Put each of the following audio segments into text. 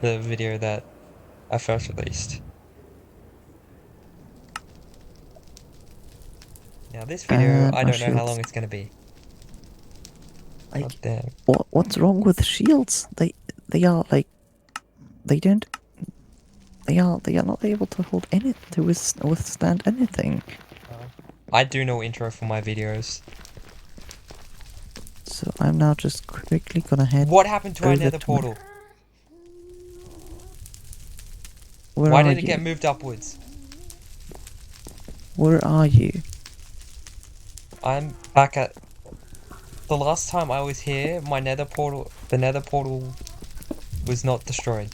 the video that I first released. Now this video, And I my don't know how long shields. it's gonna be. God Like, damn. what's wrong with shields? They are like, they don't. They are not able to hold any to withstand anything. I do no intro for my videos. So I'm now just quickly gonna head What happened to our over nether to my. portal? Where Why are did it you? get moved upwards? Where are you? I'm back at... The last time I was here, the nether portal was not destroyed.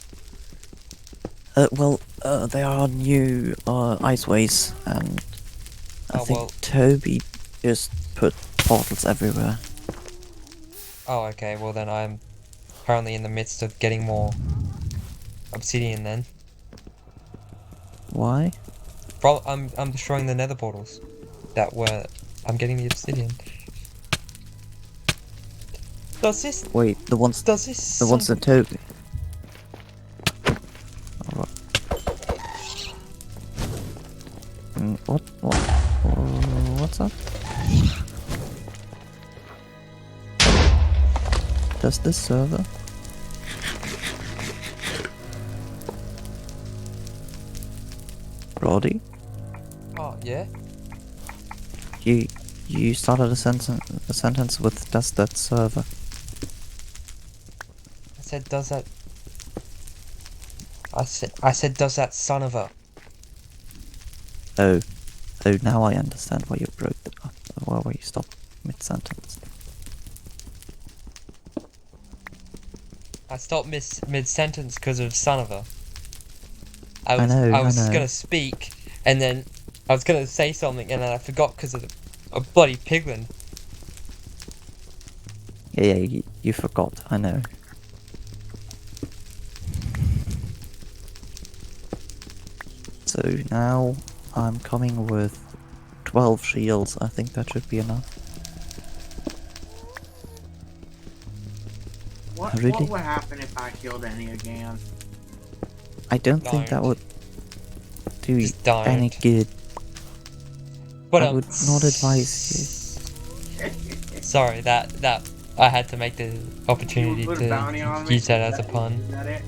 There are new iceways, and I Oh, think well... Toby just put portals everywhere. Oh, okay, well then I'm currently in the midst of getting more obsidian then. Why? I'm destroying the nether portals that were... I'm getting the obsidian. Does this... Wait, Does this the ones son... that Toby. Alright. What's up? Does this server? Roddy? Oh, yeah? You started a sentence with does that server? I said, does that... I said, does that son of a... Oh, now I understand why you broke it up. Why you stopped mid-sentence. I stopped mid-sentence because of son of a. I I know. was gonna speak, and then I was gonna say something, and then I forgot because of a bloody piglin. Yeah, you forgot. I know. So now I'm coming with 12 shields. I think that should be enough. What Really? would happen if I killed any again? I don't think that Don't. would do you Just don't. any good. But I would not advise sorry, that I had to make the You opportunity would put a bounty to on me? use that as a pun. Is that it?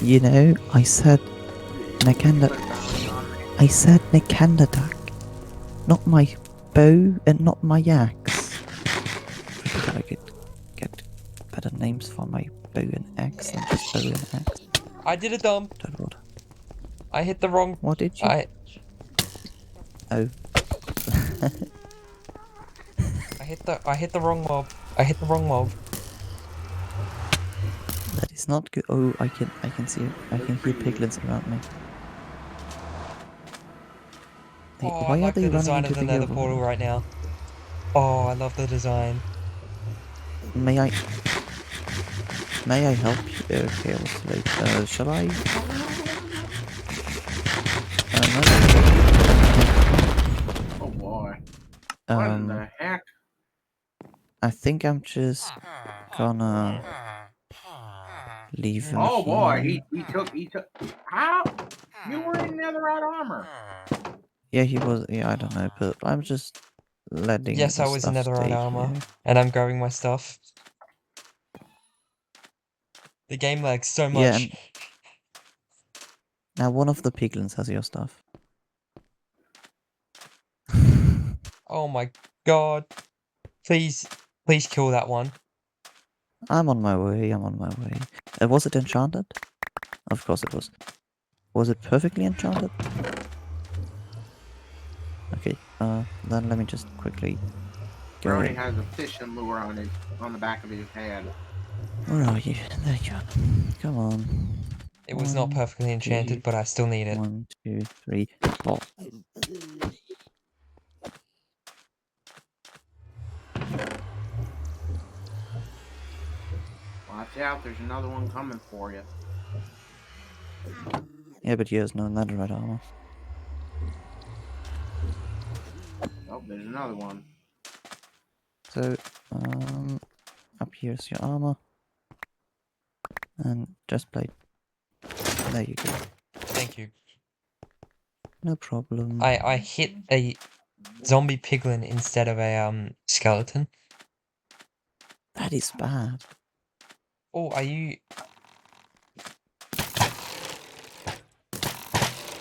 you. You know, I said You Nikanda. put a bounty on me? I said Nikanda duck, not my bow and not my axe. I gotta get better names for my bow and axe than just bow and axe. I did a dump. Don't what? I hit the wrong. What did you? Oh. I hit the wrong mob. I hit the wrong mob. That is not good. Oh, I can see it. I can hear piglins around me. Hey, Oh, I why are like they the running design into of the the nether yellow? portal right now. Oh, I love the design. May I help you? Okay, wait. Shall I? No. Oh boy. What in the heck? I think I'm just gonna leave him Oh boy, here. he took. How? You were in netherite armor. Yeah, he was. Yeah, I don't know, but I'm just letting Yes, the I was in stuff netherite stay armor, here. and I'm grabbing my stuff. The game lags so Yeah, much. and now one of the piglins has your stuff. Oh my god. Please kill that one. I'm on my way. Was it enchanted? Of course it was. Was it perfectly enchanted? Okay. Then let me just quickly go Brody ahead. has a fishing lure on the back of his head. Where are you? There you are. Come on. It was not 1, perfectly 2, enchanted, but I still need it. 1, 2, 3, 4. Watch out, there's another one coming for you. Yeah, but he has no netherite armor. Oh, there's another one. So, up here's your armor. And just play. There you go. Thank you. No problem. I hit a zombie piglin instead of a skeleton. That is bad. Oh, are you?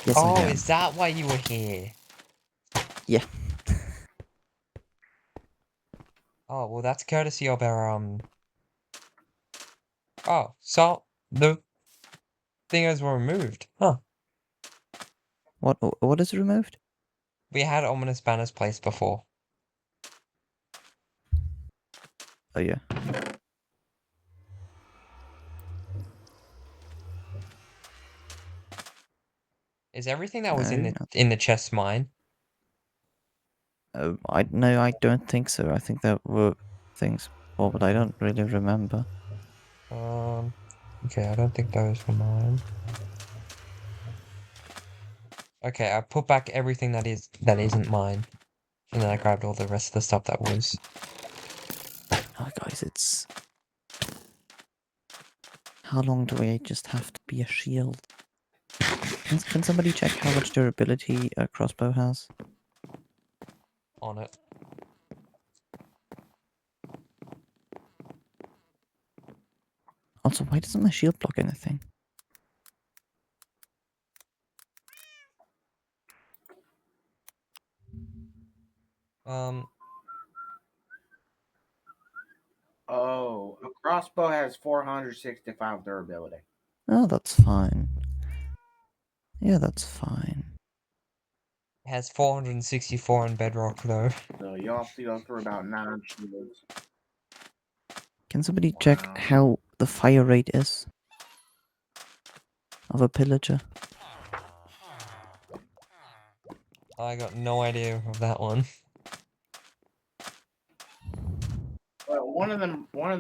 Yes, I Oh, am. is that why you were here? Yeah. Oh, well, that's courtesy of our Oh, so the thingers were removed. Huh. What is removed? We had ominous banners placed before. Oh yeah. Is everything that was No. in the chest mine? I don't think so. I think there were things before, but I don't really remember. Okay, I don't think those were mine. Okay, I put back everything that isn't mine, and then I grabbed all the rest of the stuff that was. Oh, guys, it's. How long do I just have to be a shield? Can somebody check how much durability a crossbow has? On it. Also, why doesn't my shield block anything? Um, Oh, a crossbow has 465 durability. Oh, that's fine. Yeah, that's fine. it has 464 in bedrock though. So you'll have to go through about 9 shields. Can somebody check Wow. how the fire rate is of a pillager? I got no idea of that one. Well, one of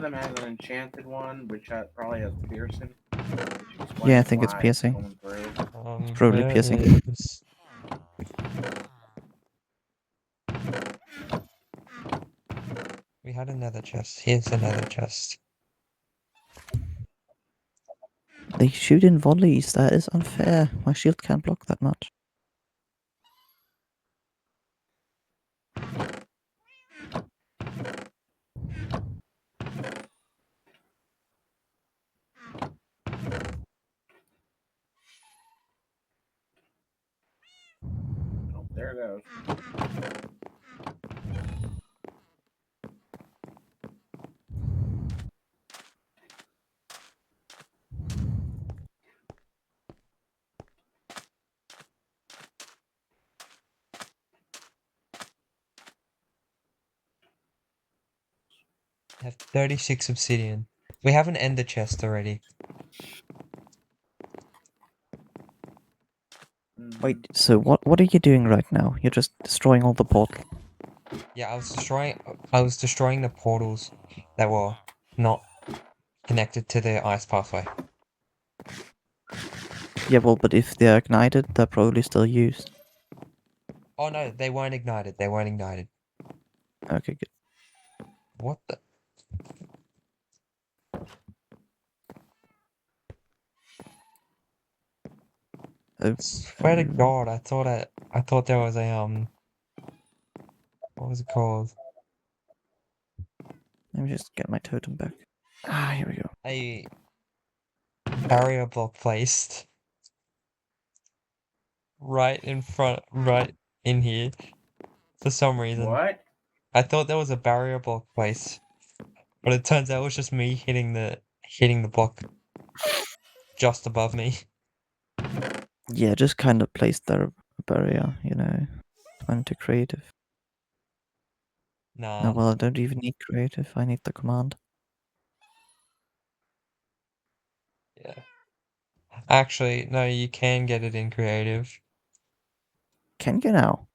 them has an enchanted one, which probably has piercing, which Yeah, I explains think it's why it's piercing. going through. It's probably Where piercing. is? We had another chest. Here's another chest. They shoot in volleys. That is unfair. My shield can't block that much. Oh, there it goes. I have 36 obsidian. We have an ender chest already. Wait, so what are you doing right now? You're just destroying all the portals. Yeah, I was destroying the portals that were not connected to the ice pathway. Yeah, well, but if they're ignited, they're probably still used. Oh no, they weren't ignited. They weren't ignited. Okay, good. What the? Oh, Swear to God, I thought there was a what was it called? let me just get my totem back. Ah, here we go. A barrier block placed right in here for some reason. What? I thought there was a barrier block placed, but it turns out it was just me hitting the block just above me. Yeah, just kind of place their barrier, you know, into creative. No, Nah, well, I don't even need creative. I need the command. yeah. Actually, no, you can get it in creative. Can you now?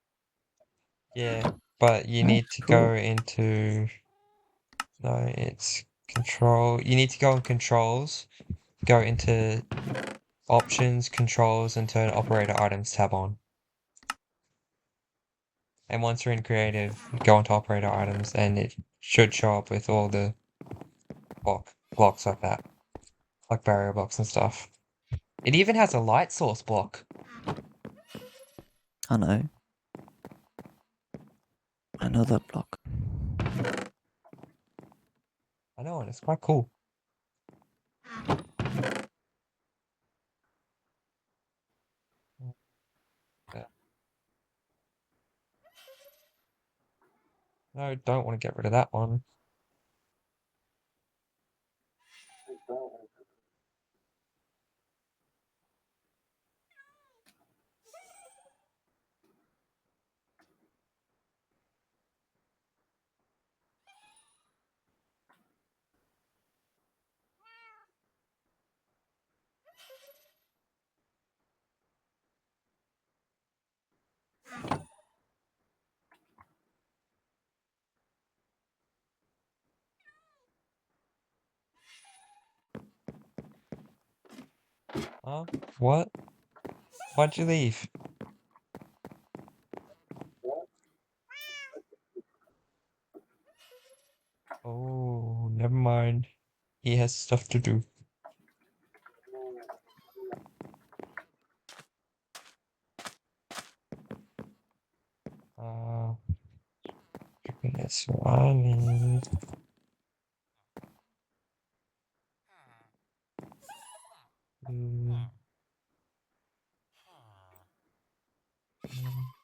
Yeah, but you That's need to cool. go into no, it's control. You need to go in controls, go into options, controls, and turn operator items tab on. And once you're in creative, go into operator items, and it should show up with all the blocks like that. like barrier blocks and stuff. It even has a light source block. I know. I know that block. I know, and it's quite cool. Yeah. No, don't want to get rid of that one. Huh? What? Why'd you leave? Oh, never mind. He has stuff to do. Uh, that's what I need. Mm, mm.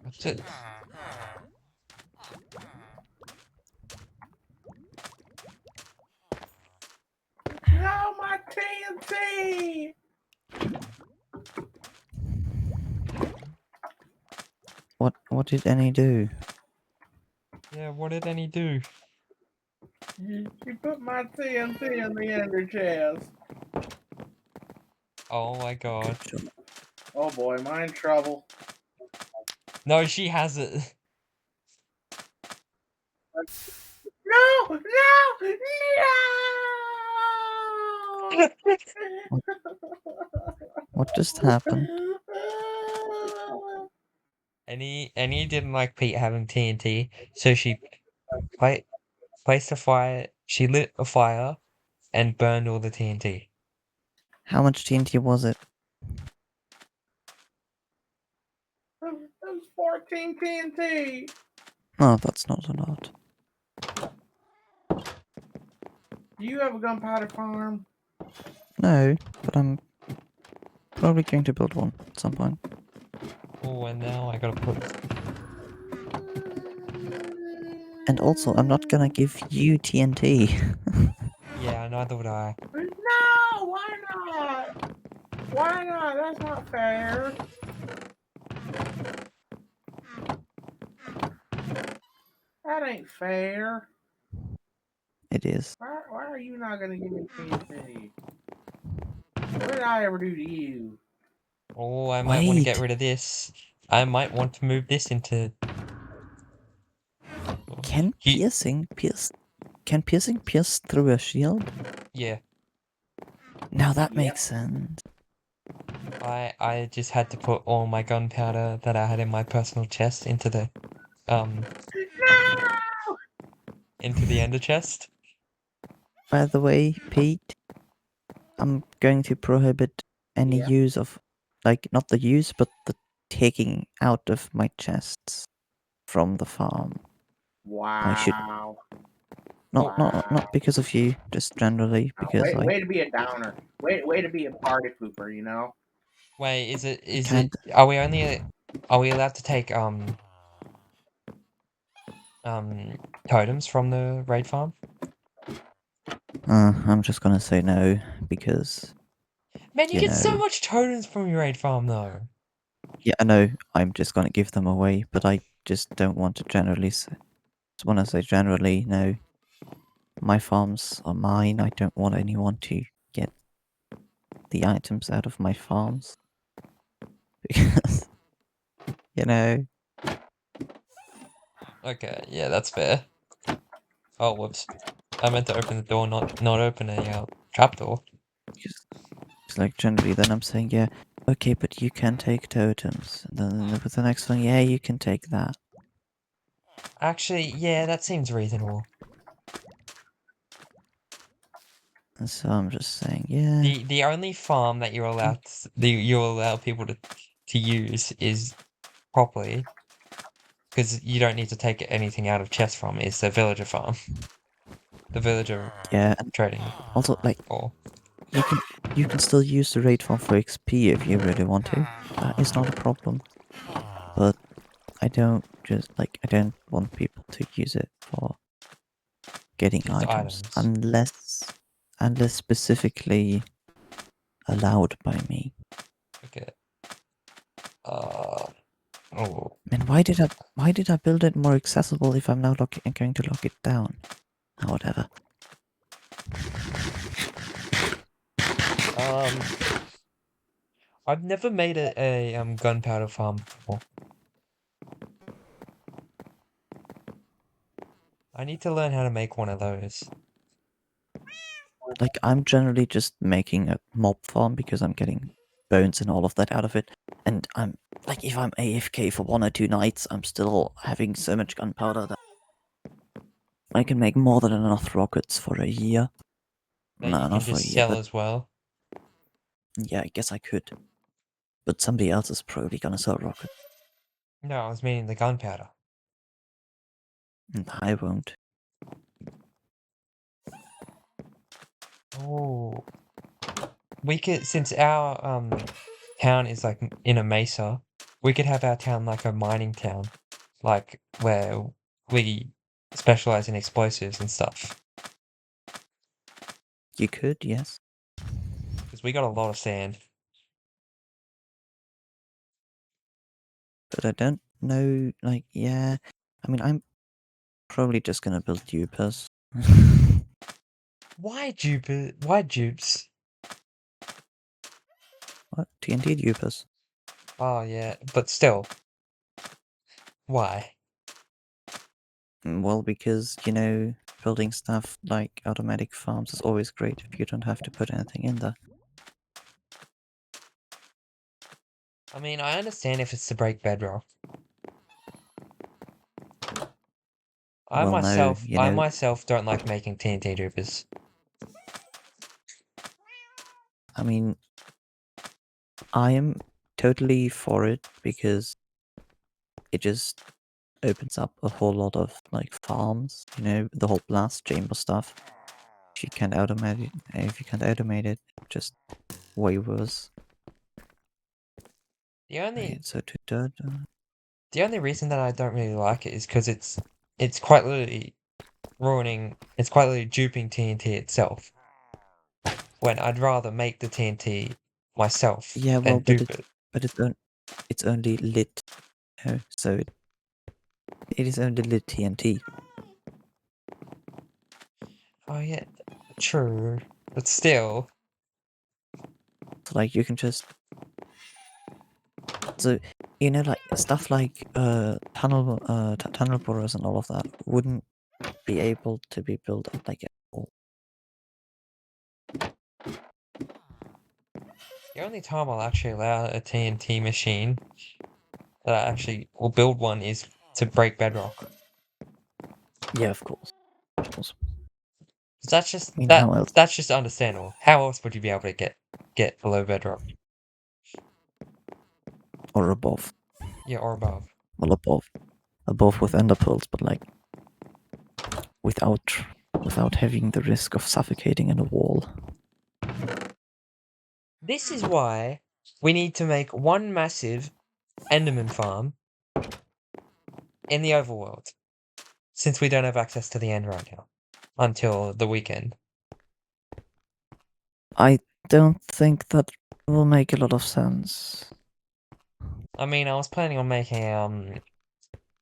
That's it. No, my TNT! What did Annie do? Yeah, what did Annie do? She put my TNT in the ender chest. Oh my god. Good job. Oh boy, am I in trouble? No, she has it. No! No! No! What just happened? Annie didn't like Pete having TNT, so she pla placed a fire. She lit a fire and burned all the TNT. How much TNT was it? That was 14 TNT. Oh, that's not a lot. Do you have a gunpowder farm? No, but I'm probably going to build one at some point. Oh, and now I gotta put. And also, I'm not gonna give you TNT. Yeah, neither would I. No, why not? Why not? That's not fair. That ain't fair. It is. Why are you not gonna give me TNT? What did I ever do to you? Oh, I might want to get Wait, rid of this. I might want to move this into. can You, piercing pierce through a shield? yeah, Now that Yep. makes sense. I just had to put all my gunpowder that I had in my personal chest into the um No! into the ender chest. By the way, Pete, I'm going to prohibit any Yeah. use of, like, not the use, but the taking out of my chests from the farm. I should Wow. not because of you, just generally because Way like to be a downer. Way to be a party pooper, you know? Wait, is I can't. are we only are we allowed to take totems from the raid farm? I'm just gonna say no because Man, you you get so know. much totems from your raid farm though. Yeah, I know. I'm just gonna give them away, but I just don't want to generally say. Just want to say generally, no. My farms are mine. I don't want anyone to get the items out of my farms because you know. Okay, yeah, that's fair. Oh, whoops. I meant to open the door, not open a trapdoor. It's like generally, then I'm saying, yeah, okay, but you can take totems. And then with the next one, yeah, you can take that. Actually, yeah, that seems reasonable. And so I'm just saying, yeah, The only farm that you're allowed you allow people to use is properly, because you don't need to take anything out of chests from, is the villager farm. The villager yeah, and trading also like hall. you can still use the raid farm for XP if you really want to. That is not a problem. But I don't want people to use it for getting Just items items. unless specifically allowed by me. Okay. Oh. And why did I build it more accessible if I'm now going to lock it down? Oh, whatever. I've never made a gunpowder farm before. I need to learn how to make one of those. Like I'm generally just making a mob farm because I'm getting bones and all of that out of it. And I'm like, if I'm AFK for 1 or 2 nights, I'm still having so much gunpowder that I can make more than enough rockets for a year. That you No, can not for a just year, sell but as well. yeah, I guess I could. But somebody else is probably gonna sell rockets. No, I was meaning the gunpowder. And I won't. Oh. We could, since our town is like in a mesa, we could have our town like a mining town, like where we specialize in explosives and stuff. You could, yes. Because we got a lot of sand. But I don't know, like, yeah. I mean, I'm probably just gonna build dupers. Why Jupiter? Why dupes? What? TNT dupers? Oh yeah, but still, why? Well, because, building stuff like automatic farms is always great if you don't have to put anything in there. I mean, I understand if it's to break bedrock. Well, no, I myself don't like making TNT dupers. I mean, I am totally for it because it just opens up a whole lot of, like, farms, the whole blast chamber stuff. If you can't automate it, just way worse. The only Right, so to dirt. the only reason that I don't really like it is because it's quite literally it's quite literally duping TNT itself. When I'd rather make the TNT myself Yeah, well, than dupe it. but it's only lit, so it is only lit TNT. Oh yeah, true. But still, So like you can just like stuff like tunnel borers and all of that wouldn't be able to be built up like at all. the only time I'll actually allow a TNT machine that I actually will build one is to break bedrock. Yeah, of course. Of course. 'Cause that's just I mean, how else? that's just understandable. How else would you be able to get below bedrock? Or above. Yeah, or above. Well, above with ender pearls, but like without having the risk of suffocating in a wall. This is why we need to make one massive Enderman farm in the overworld, since we don't have access to the end right now until the weekend. I don't think that will make a lot of sense. I mean, I was planning on making a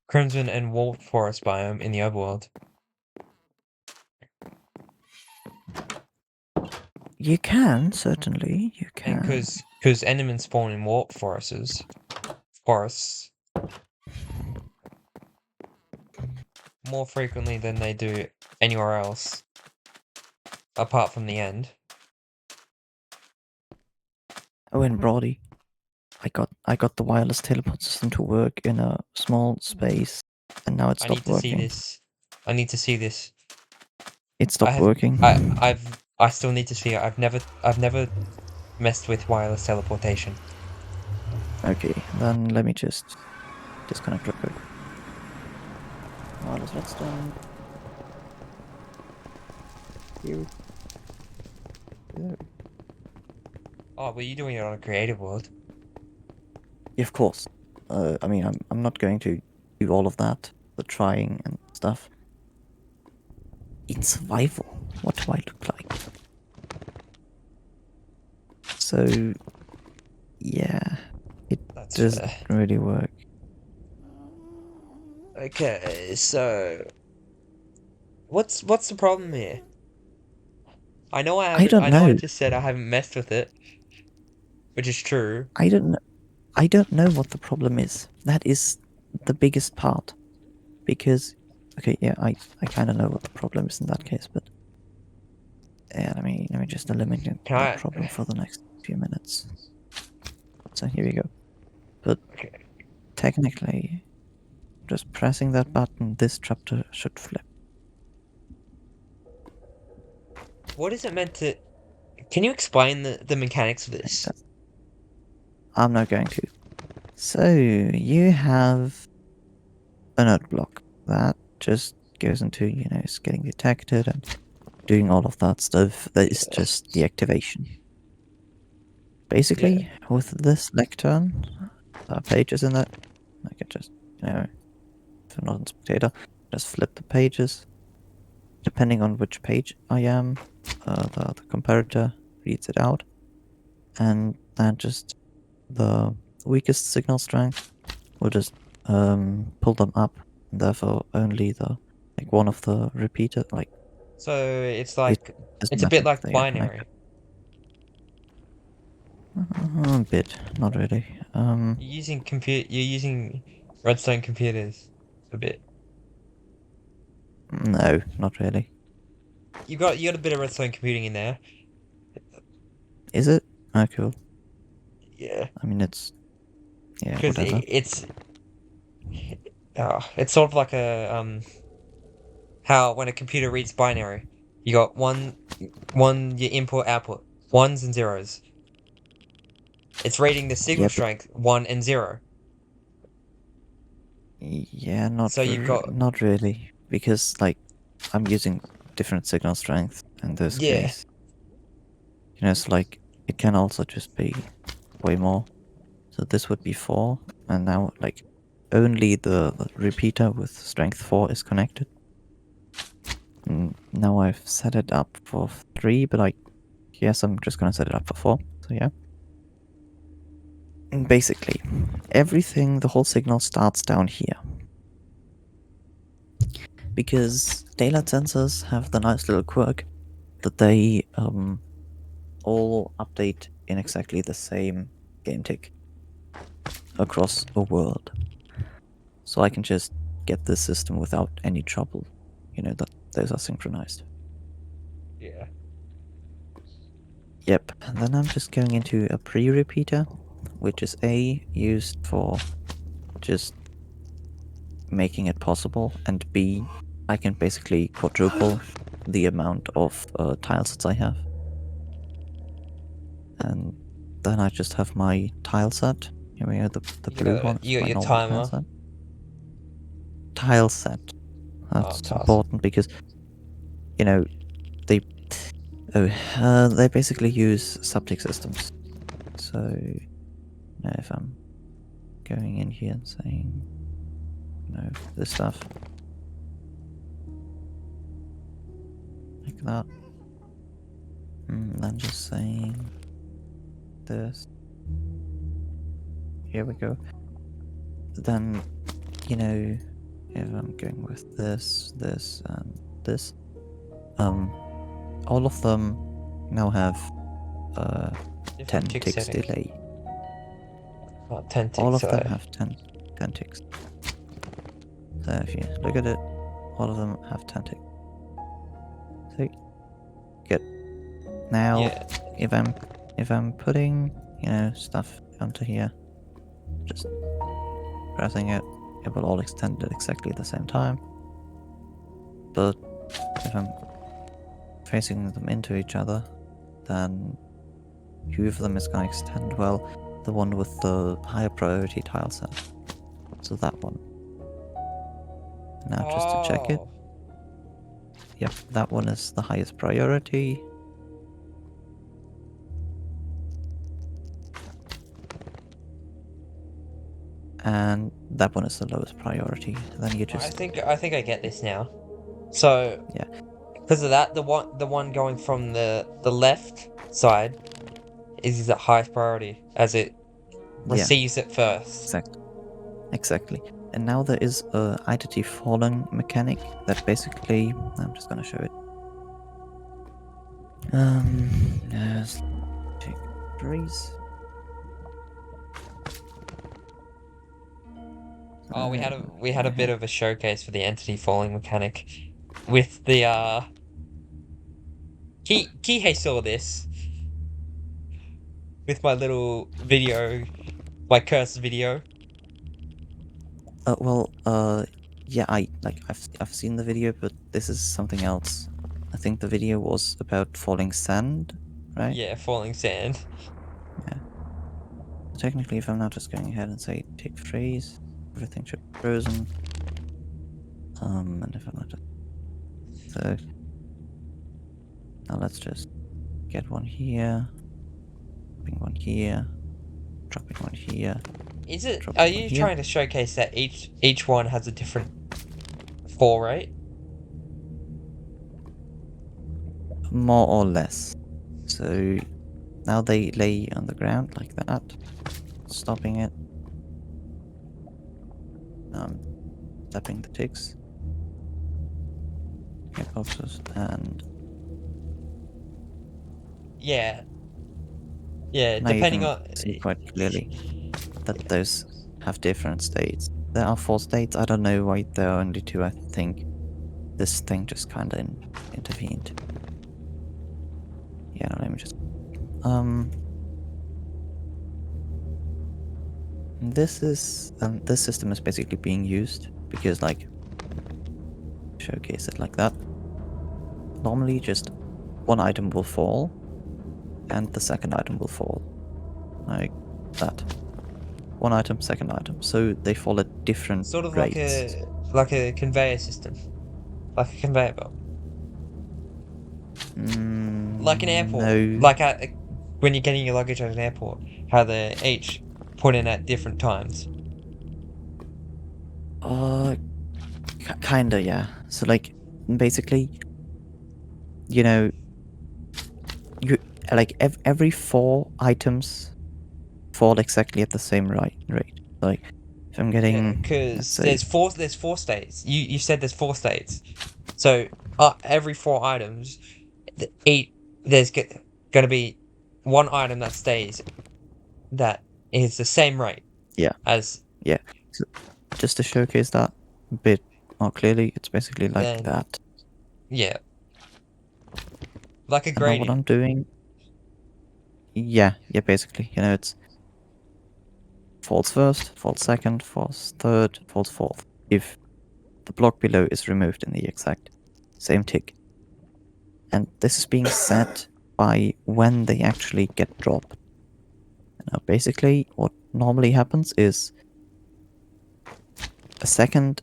Crimson and Wolf Forest biome in the overworld. You can, certainly, you And can. because Endermen spawn in warp forests. more frequently than they do anywhere else, apart from the end. Oh, and Brody, I got the wireless teleport system to work in a small space, and now it I need stopped to see working. this. I need to see this. It stopped have working. I still need to see it. I've never messed with wireless teleportation. Okay, then let me just disconnect real quick. Wireless redstone. Here we go. Oh, were you doing it on a creative world? Yeah, of course. I mean, I'm not going to do all of that, the trying and stuff. In survival, what do I look like? So, yeah, it That's doesn't fair. really work. Okay, so what's the problem here? I know I I haven't. don't I know I know. just said I haven't messed with it, which is true. I don't know. I don't know what the problem is. That is the biggest part. Because, okay, yeah, I kind of know what the problem is in that case, but yeah, let me just eliminate Can that I? problem for the next few minutes. So here we go. But Okay. technically, just pressing that button, this chapter should flip. What is it meant to? Can you explain the mechanics of Like this? that. I'm not going to. So you have a node block that just goes into, it's getting detected and doing all of that stuff. That is Yeah. just the activation. Yeah. Basically, with this lectern, pages in it, I can just, if I'm not a spectator, just flip the pages. Depending on which page I am, the comparator reads it out, and then just the weakest signal strength will just pull them up, and therefore only one of the repeater, So it's it like doesn't it's a matter bit if like they are connected. binary. A bit, not really. You're using redstone computers a bit. No, not really. You got a bit of redstone computing in there. Is it? Oh, cool. Yeah, I mean, yeah, because whatever. it's sort of like a how when a computer reads binary, you got one your input output ones and zeros. It's reading the signal Yeah, but strength 1 and 0. yeah, So you've got not really, because I'm using different signal strength in this yeah. case. So it can also just be way more. So this would be 4, and now only the repeater with strength 4 is connected. And now I've set it up for 3, but yes, I'm just gonna set it up for 4. So yeah. And basically, everything, the whole signal starts down here. Because daylight sensors have the nice little quirk that they all update in exactly the same game tick across a world. So I can just get this system without any trouble. That those are synchronized. Yeah. Yep, and then I'm just going into a pre-repeater, which is A, used for just making it possible, and B, I can basically quadruple the amount of tile sets I have. And then I just have my tile set. Here we go, the blue one is You got my your normal tile timer. set. Tile set. That's Task. important because, they they basically use subtick systems. So, if I'm going in here and saying, this stuff, like that, and then just saying this, here we go. Then, if I'm going with this, and this, all of them now have 10 Different tick ticks settings. delay. 10 All ticks of them away. have 10 ticks. So if you look at it, all of them have 10 ticks. So good. Now, Yeah. if I'm putting, stuff onto here, just pressing it, it will all extend at exactly the same time. But if I'm facing them into each other, then who of them is going to extend? Well, the one with the higher priority tile set. So that one. Now just to check it. Oh. Yep, that one is the highest priority. And that one is the lowest priority. Then you I just think I get this now. So yeah. because of that, the one going from the left side is the highest priority as it Yeah, receives it first. exactly. And now there is a identity falling mechanic that basically I'm just gonna show it. Let's take trees. Oh, we had a bit Okay. of a showcase for the entity falling mechanic with the Kihei saw this with my little video, my cursed video. Yeah, I've seen the video, but this is something else. I think the video was about falling sand, right? Yeah, falling sand. Yeah. Technically, if I'm not just going ahead and say take freeze, everything should be frozen. And if I'm not just so now let's just get one here, dropping one here, dropping one here, Is it? Are dropping one you here. trying to showcase that each one has a different fall rate? More or less. So now they lay on the ground like that, stopping it. Tapping the ticks. Hitboxes and Yeah, yeah. now you Depending can on see quite clearly that those have different states. There are 4 states. I don't know why there are only 2. I think this thing just kind of intervened. Yeah, no, let me just this system is basically being used because like showcase it like that. Normally just one item will fall and the second item will fall like that. One item, second item. So they fall at different sort of rates. like a conveyor system, like a conveyor belt, like an airport, No. like when you're getting your luggage at an airport, how they're each put in at different times. Kinda, yeah. So like basically, you know, you like every 4 items fall exactly at the same rate. Like if I'm Yeah, getting, let's because say, there's 4 states. You said there's 4 states, so every 4 items, there's gonna be one item that stays that is the same rate yeah, as yeah. So just to showcase that a bit more clearly, it's basically like then that. yeah, like a And now what I'm gradient. doing, yeah, basically, it's falls first, falls second, falls third, falls fourth. If the block below is removed in the exact same tick. And this is being set by when they actually get dropped. Now, basically, what normally happens is a second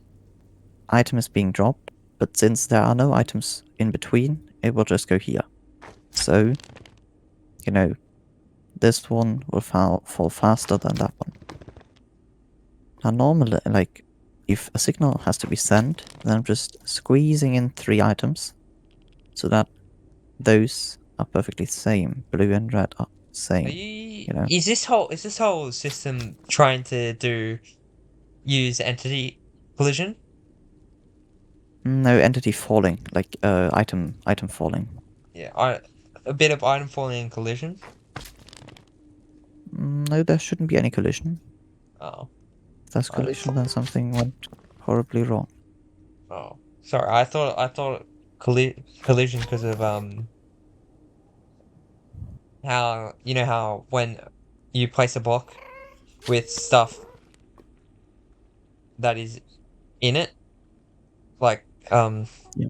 item is being dropped, but since there are no items in between, it will just go here. So, this one will fall faster than that one. Now, normally, like, if a signal has to be sent, then I'm just squeezing in 3 items so that those are perfectly the same. Blue and red are the Are same, you? you know? Is this whole system trying to use entity collision? No entity falling, like item falling. Yeah, a bit of item falling and collision. No, there shouldn't be any collision. Oh, If there's I, collision, then something went horribly wrong. oh. Sorry, I thought collision because of how you know how when you place a block with stuff that is in it, like Yeah.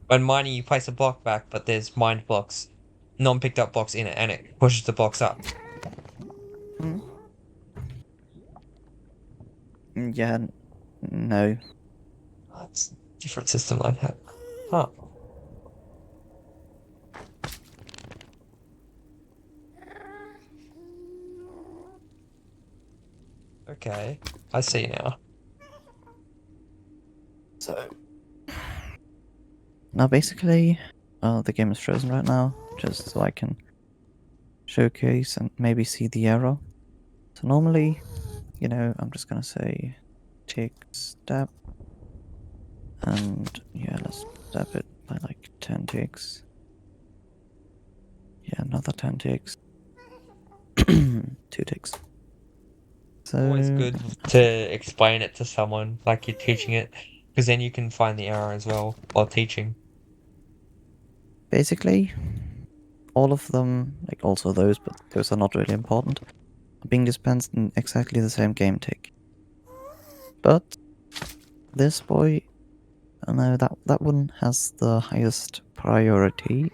when mining you place a block back, but there's mined blocks, non-picked up blocks in it, and it pushes the blocks up. Mm. Yeah. No. That's a different system like that. Huh. Okay, I see now. So now basically, the game is frozen right now, just so I can showcase and maybe see the error. So normally, I'm just gonna say tick step, and yeah, let's step it by like 10 ticks. Yeah, another 10 ticks. 2 ticks. So Always good to explain it to someone like you're teaching it, because then you can find the error as well while teaching. basically, all of them, like also those, but those are not really important, are being dispensed in exactly the same game tick. But this boy, no, that one has the highest priority.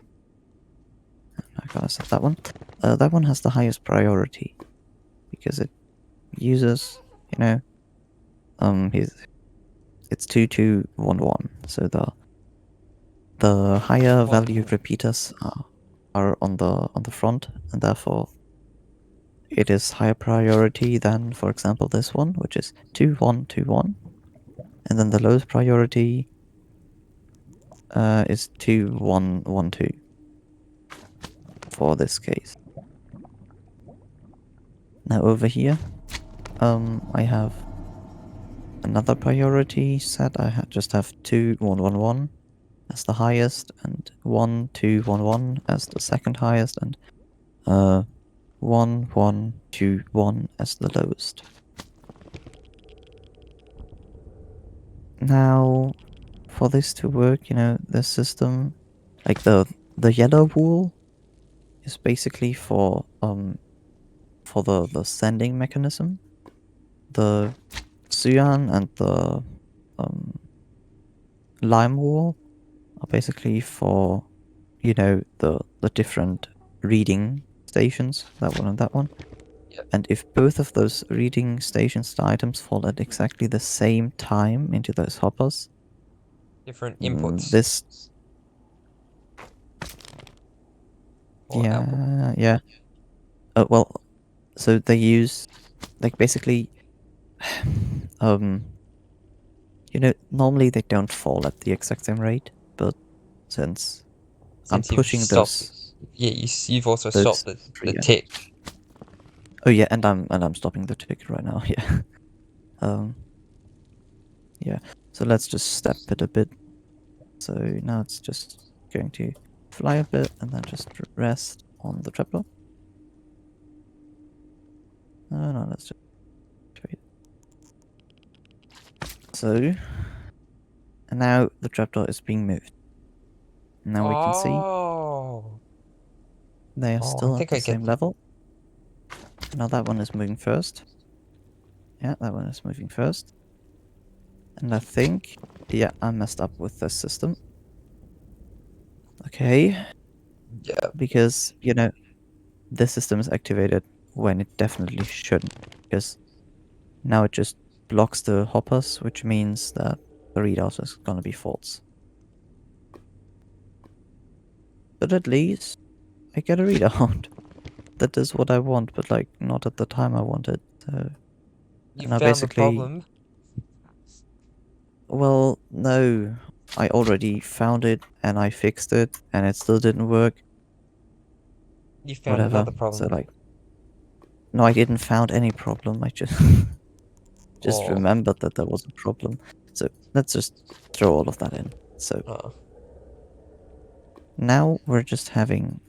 I gotta set that one. That one has the highest priority because it uses, it's 2211. So the higher What? value repeaters are on the front, and therefore it is higher priority than, for example, this one, which is 2121, and then the lowest priority is 2112 for this case. Now over here, I have another priority set. I just have 2111 as the highest, and 1211 as the second highest, and 1121 as the lowest. Now, for this to work, this system, like the yellow wool, is basically for the sending mechanism. The cyan and the lime wool are basically for the different reading stations, that one and that one. Yep. And if both of those reading stations, the items, fall at exactly the same time into those hoppers, Different inputs this or output. yeah. Well, so they use, like, basically, normally they don't fall at the exact same rate, but since I'm Since you've pushing stopped, those yeah, you've also those stopped the three. tick. Oh yeah, and I'm stopping the ticket right now. Yeah. Yeah. So let's just step it a bit. So now it's just going to fly a bit and then just rest on the trapdoor. No, let's just trade. So, and now the trapdoor is being moved. Now we can see Oh, they are oh, I still at think the I get. same level. Now that one is moving first. Yeah, that one is moving first. And I think, yeah, I messed up with this system. Okay, Yeah, because, this system is activated when it definitely shouldn't. Because now it just blocks the hoppers, which means that the readout is gonna be false. But at least I get a readout. That is what I want, but like not at the time I wanted. So you now found the basically, problem. well, no, I already found it and I fixed it, and it still didn't work. You found Whatever. another So problem. like, no, I didn't found any problem. I just just Oh, remembered that there was a problem. So let's just throw all of that in. So oh. now we're just having.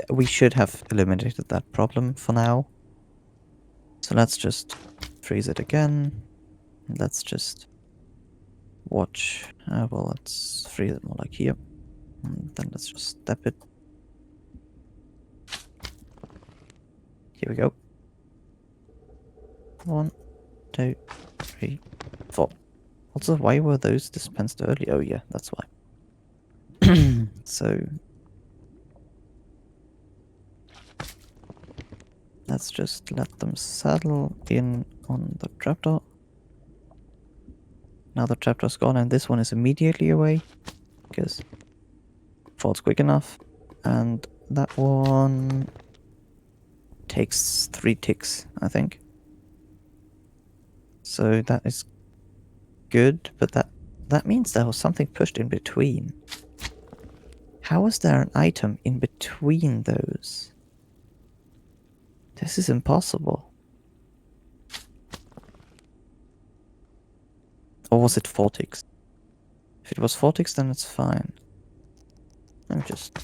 We should have eliminated that problem for now. So let's just freeze it again. Let's just watch. Well, let's freeze it more like here. And then let's just step it. Here we go. 1, 2, 3, 4. Also, why were those dispensed early? Oh yeah, that's why. So let's just let them settle in on the trapdoor. Now the trapdoor's gone, and this one is immediately away because falls quick enough, and that one takes 3 ticks, I think. So that is good, but that means there was something pushed in between. How is there an item in between those? This is impossible. Or was it 4 ticks? If it was 4 ticks, then it's fine. Let me just...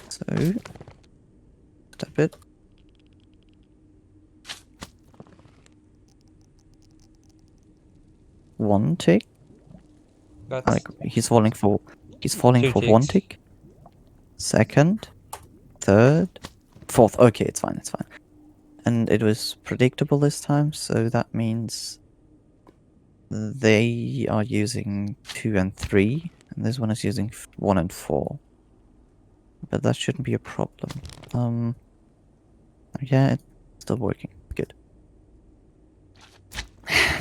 So... Step it. One tick. That's Like, he's falling for 1 ticks. tick. Second. Third. Fourth. Okay, it's fine, it's fine. And it was predictable this time, so that means they are using 2 and 3, and this one is using 1 and 4. But that shouldn't be a problem. Yeah, it's still working. Good.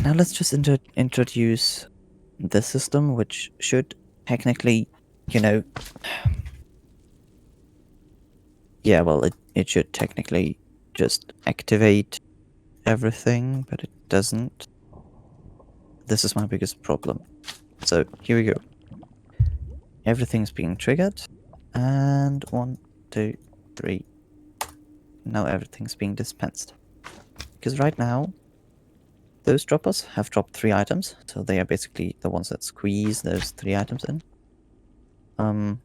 Now let's just introduce the system, which should technically, you know... Yeah, well, it should technically just activate everything, but it doesn't. This is my biggest problem. So, here we go. Everything's being triggered. And 1, 2, 3. Now everything's being dispensed. Because right now, those droppers have dropped 3 items. So they are basically the ones that squeeze those 3 items in. And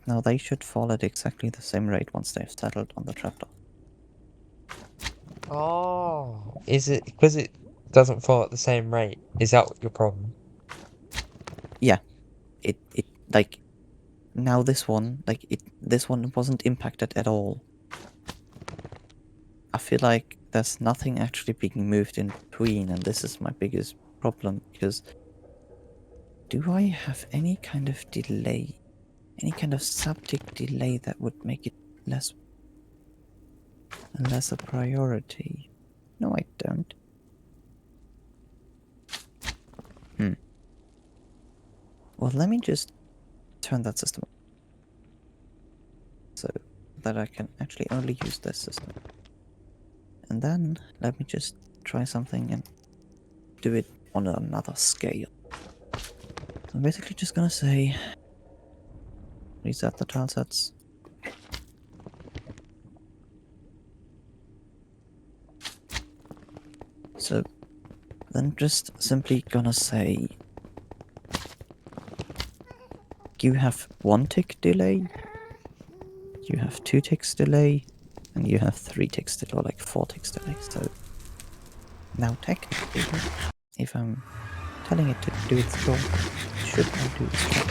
now they should fall at exactly the same rate once they've settled on the trapdoor. Oh, is it because it doesn't fall at the same rate? Is that your problem? Yeah. It like... Now this one, this one wasn't impacted at all. I feel like there's nothing actually being moved in between, and this is my biggest problem, because do I have any kind of delay? Any kind of subtick delay that would make it less a priority? No, I don't. Well, let me just turn that system on so that I can actually only use this system. And then let me just try something and do it on another scale. So I'm basically just gonna say reset the tile sets. So then just simply gonna say you have 1 tick delay, you have 2 ticks delay, and you have 3 ticks delay, or like 4 ticks delay. So now technically, if I'm telling it to do its job, it should now do its job.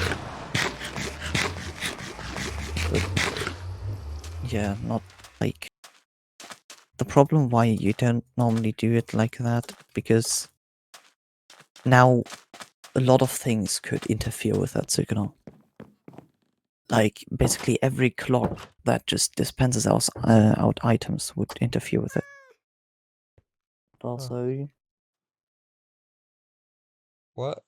But yeah, not like... The problem why you don't normally do it like that, because now a lot of things could interfere with that signal. Like, basically every clock that just dispenses out items would interfere with it. But also... What?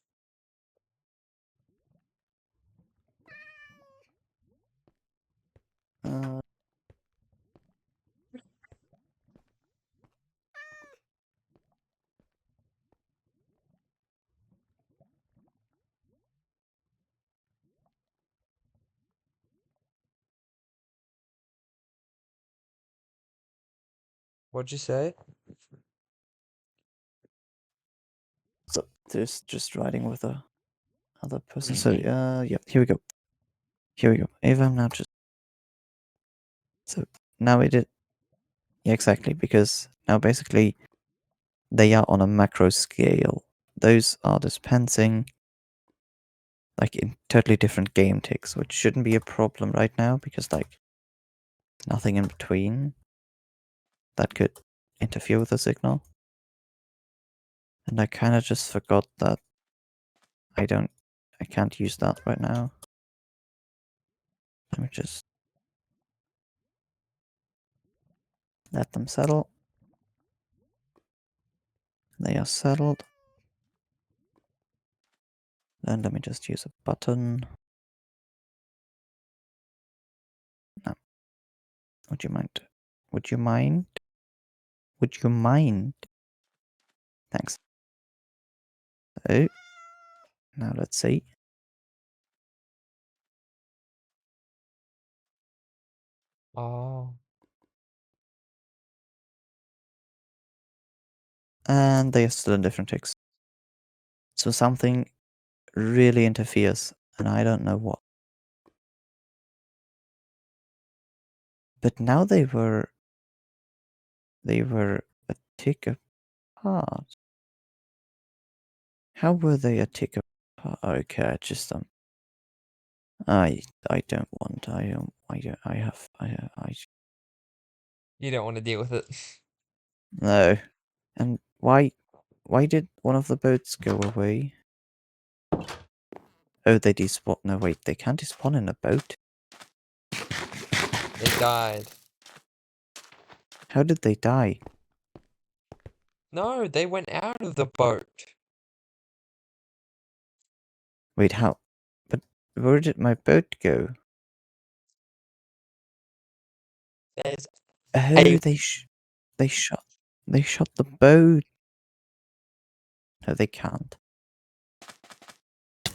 What'd you say? So there's just riding with a other person. So yeah, here we go. Here we go. Ava, now just... So now it is... Yeah, exactly, because now basically they are on a macro scale. Those are dispensing like in totally different game ticks, which shouldn't be a problem right now because like nothing in between that could interfere with the signal. And I kind of just forgot that I can't use that right now. Let me just let them settle. They are settled. Then let me just use a button. No. Would you mind? Would you mind? Would you mind? Thanks. So, now let's see. Oh. And they are still in different ticks. So something really interferes, and I don't know what. But now they were a tick apart. How were they a tick apart? Okay, I just I don't want. I You don't want to deal with it. no. And why did one of the boats go away? Oh, they despawn. No, wait, they can't despawn in a boat. They died. How did they die? No, they went out of the boat. Wait, how? But where did my boat go? There's Oh, they shot the boat. No, they can't. I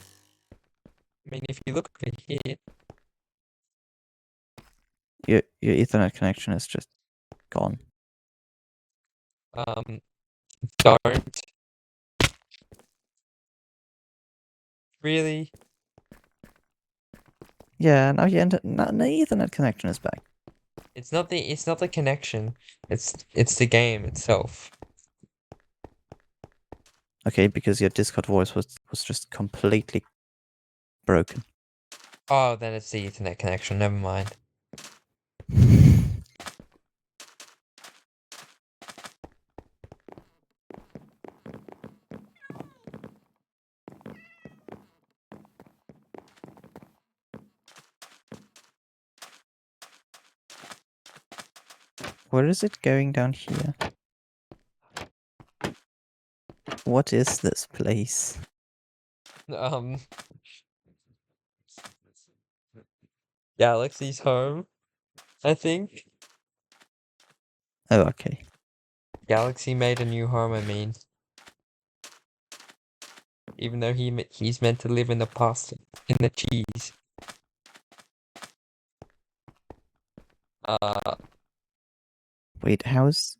mean, if you look over here, Your Ethernet connection is just gone. don't really. Yeah, now your Ethernet connection is back. It's not the connection. It's the game itself. Okay, because your Discord voice was just completely broken. Oh, then it's the Ethernet connection. Never mind. Where is it going down here? What is this place? Galaxy's home, I think. Oh, okay. Galaxy made a new home. I mean, even though he's meant to live in the past, in the cheese. Wait, how's